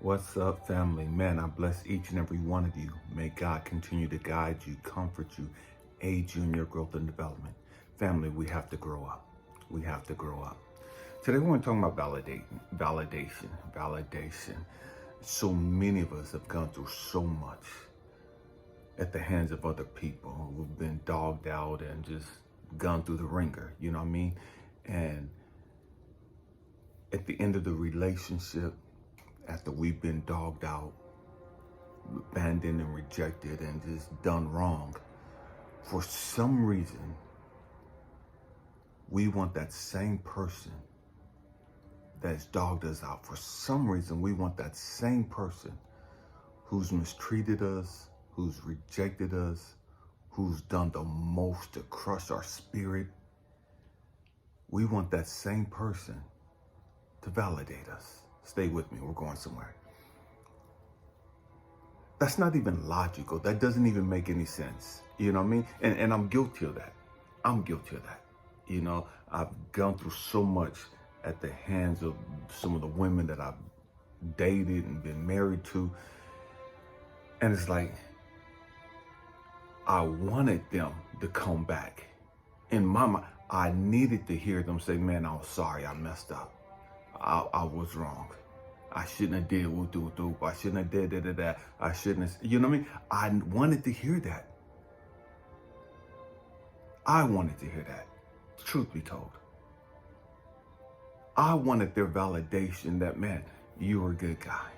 What's up, family? Man, I bless each and every one of you. May God continue to guide you, comfort you, aid you in your growth and development. Family, we have to grow up. We have to grow up. Today, we're going to talk about validation. So many of us have gone through so much at the hands of other people. We've been dogged out and just gone through the ringer, you know what I mean? And at the end of the relationship, after we've been dogged out, abandoned and rejected and just done wrong, for some reason, we want that same person that's dogged us out. For some reason, we want that same person who's mistreated us, who's rejected us, who's done the most to crush our spirit. We want that same person to validate us. Stay with me, we're going somewhere. That's not even logical. That doesn't even make any sense. You know what I mean? And I'm guilty of that. I'm guilty of that. You know, I've gone through so much at the hands of some of the women that I've dated and been married to. And it's like, I wanted them to come back. In my mind, I needed to hear them say, man, I'm sorry, I messed up. I was wrong. I shouldn't have did woo-doo-doo. I shouldn't have did da-da-da. I shouldn't have, you know what I mean? I wanted to hear that. I wanted to hear that, truth be told. I wanted their validation that, man, you were a good guy.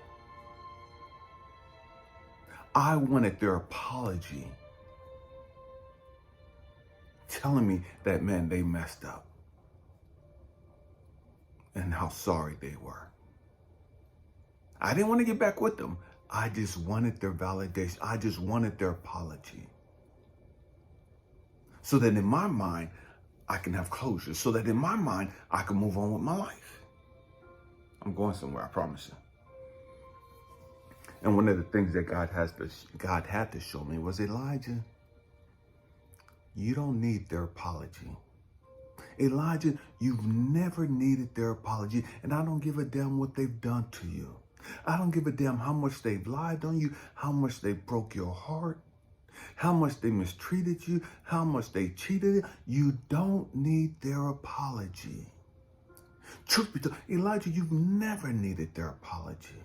I wanted their apology telling me that, man, they messed up and how sorry they were. I didn't want to get back with them. I just wanted their validation. I just wanted their apology. So that in my mind, I can have closure. So that in my mind, I can move on with my life. I'm going somewhere, I promise you. And one of the things that God had to show me was, Elijah, you don't need their apology. Elijah, you've never needed their apology, and I don't give a damn what they've done to you. I don't give a damn how much they've lied on you, how much they broke your heart, how much they mistreated you, how much they cheated. You don't need their apology. Truth be told, Elijah, you've never needed their apology.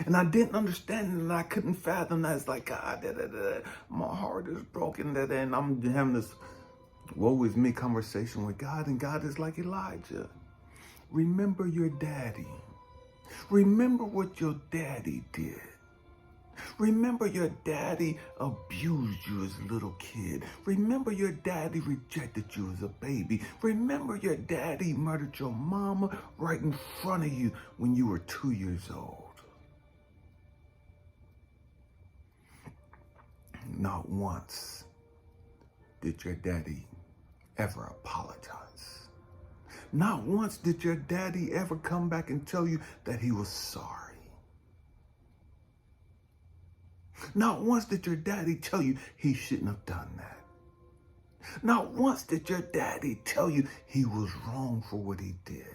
And I didn't understand it, and I couldn't fathom that. It's like, God, my heart is broken, and I'm having this woe is me conversation with God, and God is like, Elijah, remember your daddy. Remember what your daddy did. Remember your daddy abused you as a little kid. Remember your daddy rejected you as a baby. Remember your daddy murdered your mama right in front of you when you were 2 years old. Not once did your daddy ever apologize. Not once did your daddy ever come back and tell you that he was sorry. Not once did your daddy tell you he shouldn't have done that. Not once did your daddy tell you he was wrong for what he did.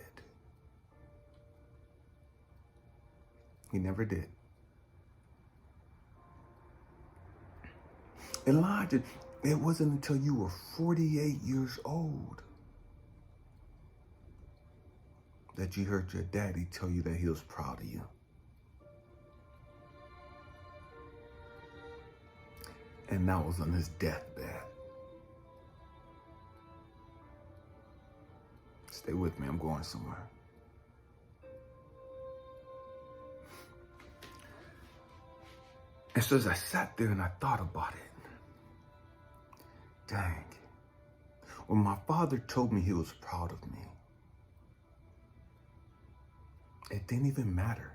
He never did. Elijah, it wasn't until you were 48 years old that you heard your daddy tell you that he was proud of you. And that was on his deathbed. Stay with me, I'm going somewhere. And so as I sat there and I thought about it, dang, when my father told me he was proud of me, it didn't even matter.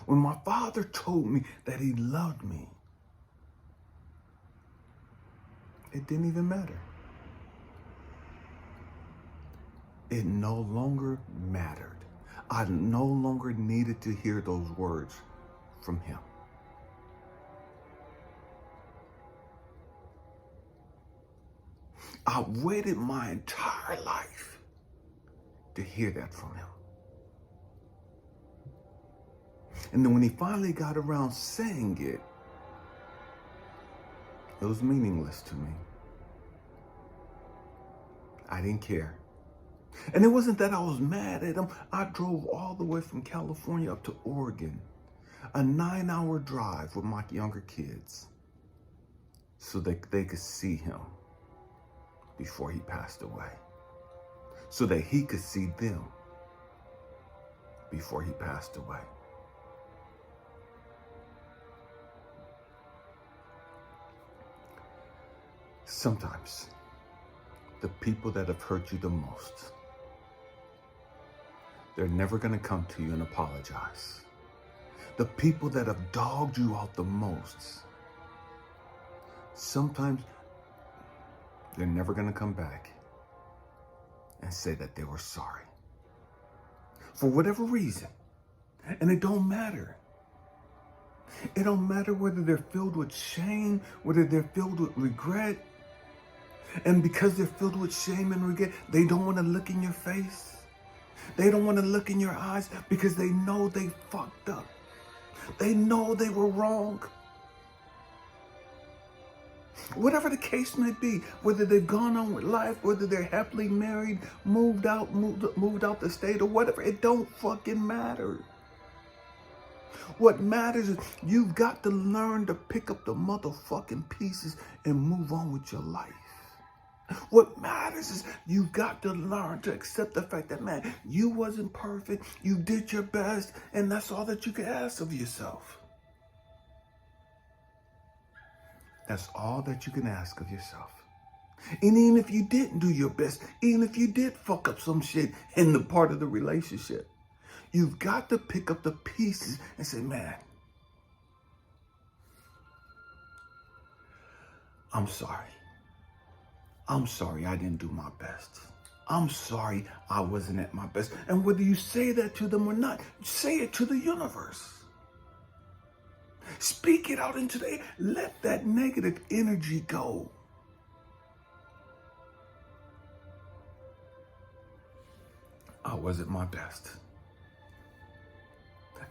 When my father told me that he loved me, it didn't even matter. It no longer mattered. I no longer needed to hear those words from him. I waited my entire life to hear that from him. And then when he finally got around saying it, it was meaningless to me. I didn't care. And it wasn't that I was mad at him. I drove all the way from California up to Oregon, a 9-hour drive with my younger kids, so that they could see him before he passed away, so that he could see them before he passed away. Sometimes the people that have hurt you the most, they're never going to come to you and apologize. The people that have dogged you out the most, sometimes they're never going to come back and say that they were sorry. For whatever reason. And it don't matter. It don't matter whether they're filled with shame, whether they're filled with regret. And because they're filled with shame and regret, they don't want to look in your face. They don't want to look in your eyes because they know they fucked up. They know they were wrong. Whatever the case may be, whether they've gone on with life, whether they're happily married, moved out the state or whatever, it don't fucking matter. What matters is you've got to learn to pick up the motherfucking pieces and move on with your life. What matters is you've got to learn to accept the fact that, man, you wasn't perfect, you did your best, and that's all that you can ask of yourself. That's all that you can ask of yourself. And even if you didn't do your best, even if you did fuck up some shit in the part of the relationship, you've got to pick up the pieces and say, man, I'm sorry. I'm sorry I didn't do my best. I'm sorry I wasn't at my best. And whether you say that to them or not, say it to the universe. Speak it out into the air. Let that negative energy go. I wasn't my best.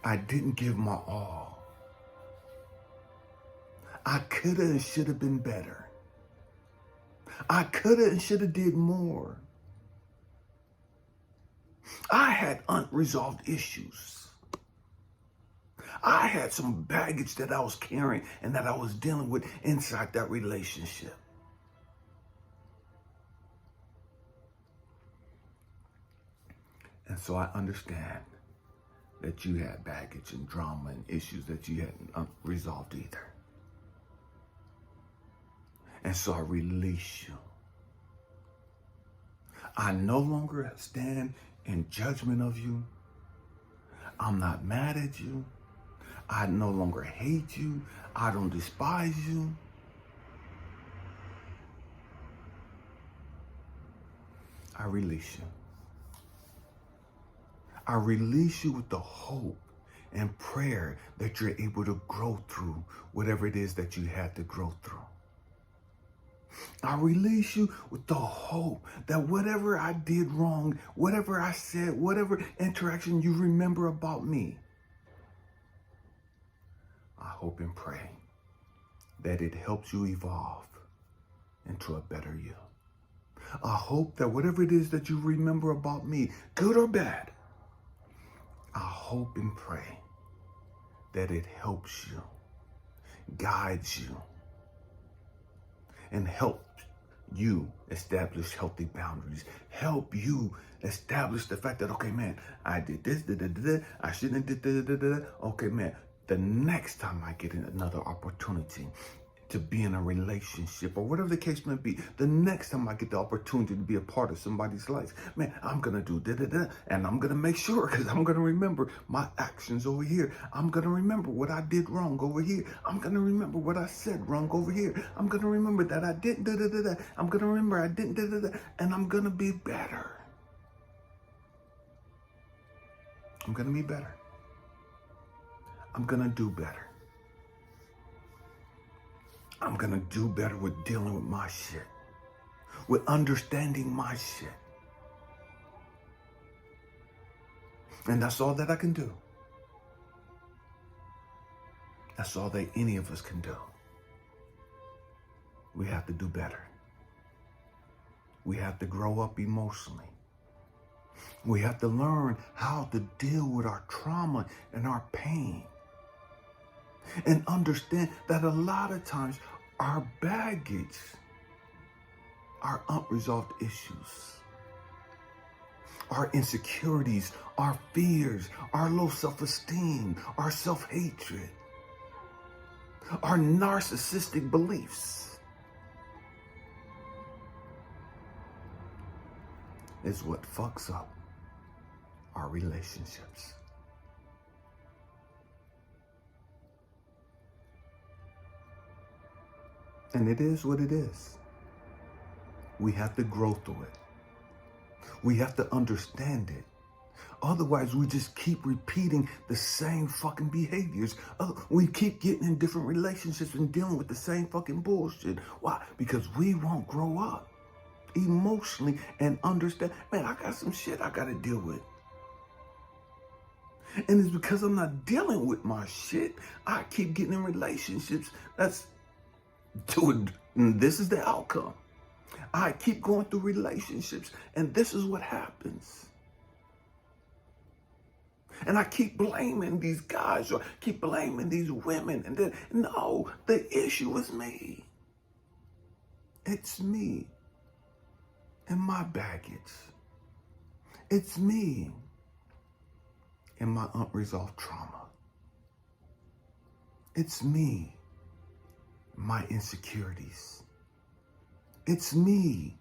I didn't give my all. I could have and should have been better. I could have and should have did more. I had unresolved issues. I had some baggage that I was carrying and that I was dealing with inside that relationship. And so I understand that you had baggage and drama and issues that you hadn't resolved either. And so I release you. I no longer stand in judgment of you. I'm not mad at you. I no longer hate you. I don't despise you. I release you. I release you with the hope and prayer that you're able to grow through whatever it is that you had to grow through. I release you with the hope that whatever I did wrong, whatever I said, whatever interaction you remember about me, I hope and pray that it helps you evolve into a better you. I hope that whatever it is that you remember about me, good or bad, I hope and pray that it helps you, guides you, and help you establish healthy boundaries. Help you establish the fact that, okay, man, I did this, I shouldn't have did. Okay, man, the next time I get another opportunity to be in a relationship or whatever the case may be, the next time I get the opportunity to be a part of somebody's life, man, I'm going to do and I'm going to make sure, because I'm going to remember my actions over here. I'm going to remember what I did wrong over here. I'm going to remember what I said wrong over here. I'm going to remember that I didn't I'm going to remember I didn't and I'm going to be better. I'm going to be better. I'm going to do better. I'm going to do better with dealing with my shit, with understanding my shit. And that's all that I can do. That's all that any of us can do. We have to do better. We have to grow up emotionally. We have to learn how to deal with our trauma and our pain. And understand that a lot of times our baggage are unresolved issues. Our insecurities, our fears, our low self-esteem, our self-hatred, our narcissistic beliefs is what fucks up our relationships. And it is what it is. We have to grow through it. We have to understand it. Otherwise, we just keep repeating the same fucking behaviors. We keep getting in different relationships and dealing with the same fucking bullshit. Why? Because we won't grow up emotionally and understand, man, I got some shit I got to deal with. And it's because I'm not dealing with my shit, I keep getting in relationships that's doing, this is the outcome. I keep going through relationships, and this is what happens. And I keep blaming these guys or keep blaming these women. And then, no, the issue is me. It's me and my baggage. It's me and my unresolved trauma. It's me, my insecurities. It's me,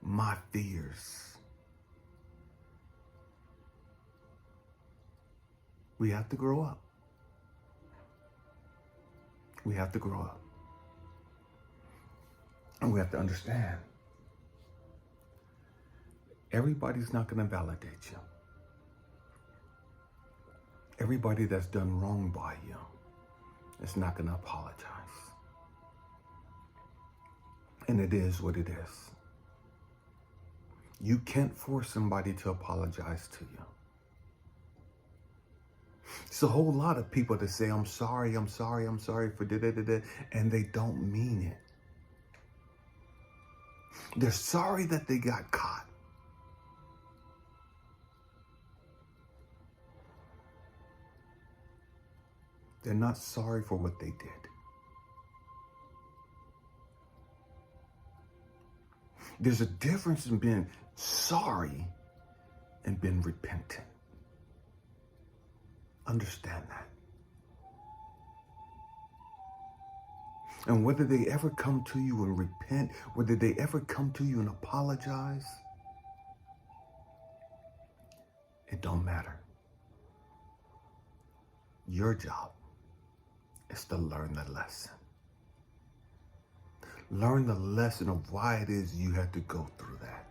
my fears. We have to grow up. We have to grow up. And we have to understand, everybody's not going to validate you. Everybody that's done wrong by you is not going to apologize. And it is what it is. You can't force somebody to apologize to you. It's a whole lot of people that say, I'm sorry for da-da-da-da, and they don't mean it. They're sorry that they got caught. They're not sorry for what they did. There's a difference in being sorry and being repentant. Understand that. And whether they ever come to you and repent, whether they ever come to you and apologize, it don't matter. Your job is to learn the lesson. Learn the lesson of why it is you had to go through that.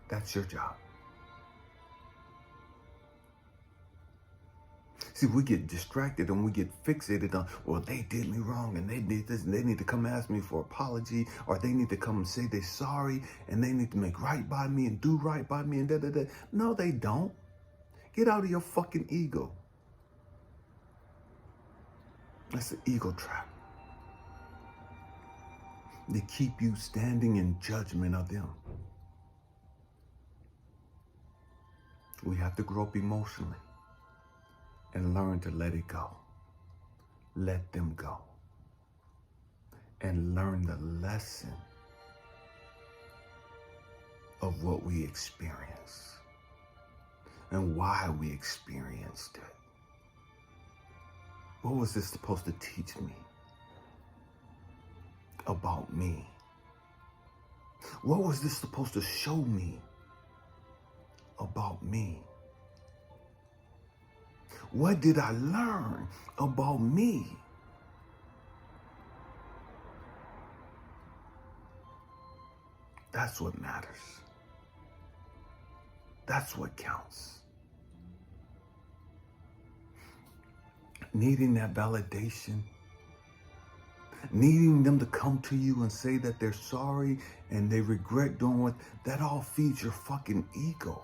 That's your job. See, we get distracted and we get fixated on, well, they did me wrong and they did this and they need to come ask me for apology, or they need to come and say they're sorry and they need to make right by me and do right by me and da-da-da. No, they don't. Get out of your fucking ego. That's an ego trap. They keep you standing in judgment of them. We have to grow up emotionally and learn to let it go. Let them go. And learn the lesson of what we experienced and why we experienced it. What was this supposed to teach me about me? What was this supposed to show me about me? What did I learn about me? That's what matters. That's what counts. Needing that validation, needing them to come to you and say that they're sorry and they regret doing what, that all feeds your fucking ego.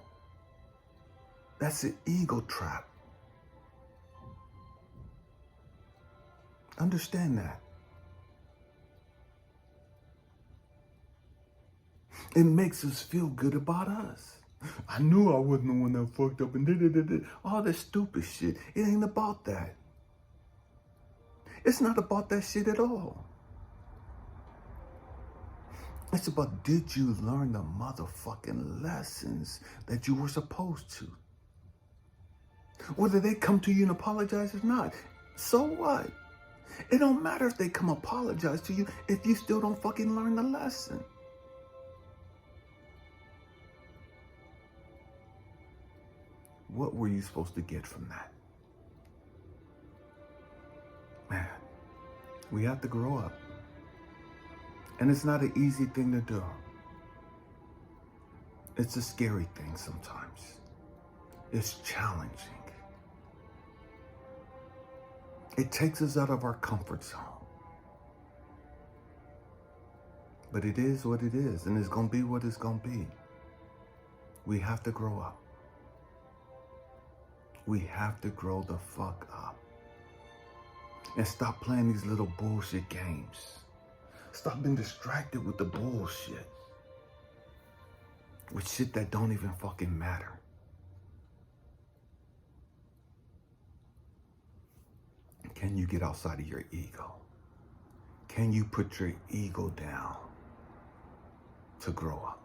That's an ego trap. Understand that. It makes us feel good about us. I knew I wasn't the one that fucked up and did all that stupid shit. It ain't about that. It's not about that shit at all. It's about, did you learn the motherfucking lessons that you were supposed to? Whether they come to you and apologize or not, so what? It don't matter if they come apologize to you if you still don't fucking learn the lesson. What were you supposed to get from that? Man, we have to grow up. And it's not an easy thing to do. It's a scary thing sometimes. It's challenging. It takes us out of our comfort zone. But it is what it is, and it's going to be what it's going to be. We have to grow up. We have to grow the fuck up. And stop playing these little bullshit games. Stop being distracted with the bullshit. With shit that don't even fucking matter. Can you get outside of your ego? Can you put your ego down to grow up?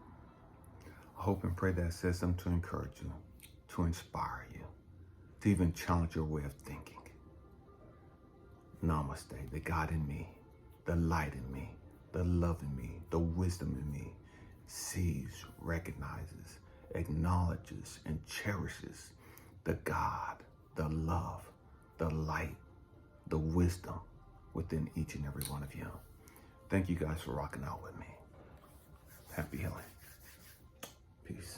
I hope and pray that says something to encourage you, to inspire you, to even challenge your way of thinking. Namaste, the God in me, the light in me, the love in me, the wisdom in me, sees, recognizes, acknowledges, and cherishes the God, the love, the light, the wisdom within each and every one of you. Thank you guys for rocking out with me. Happy healing. Peace.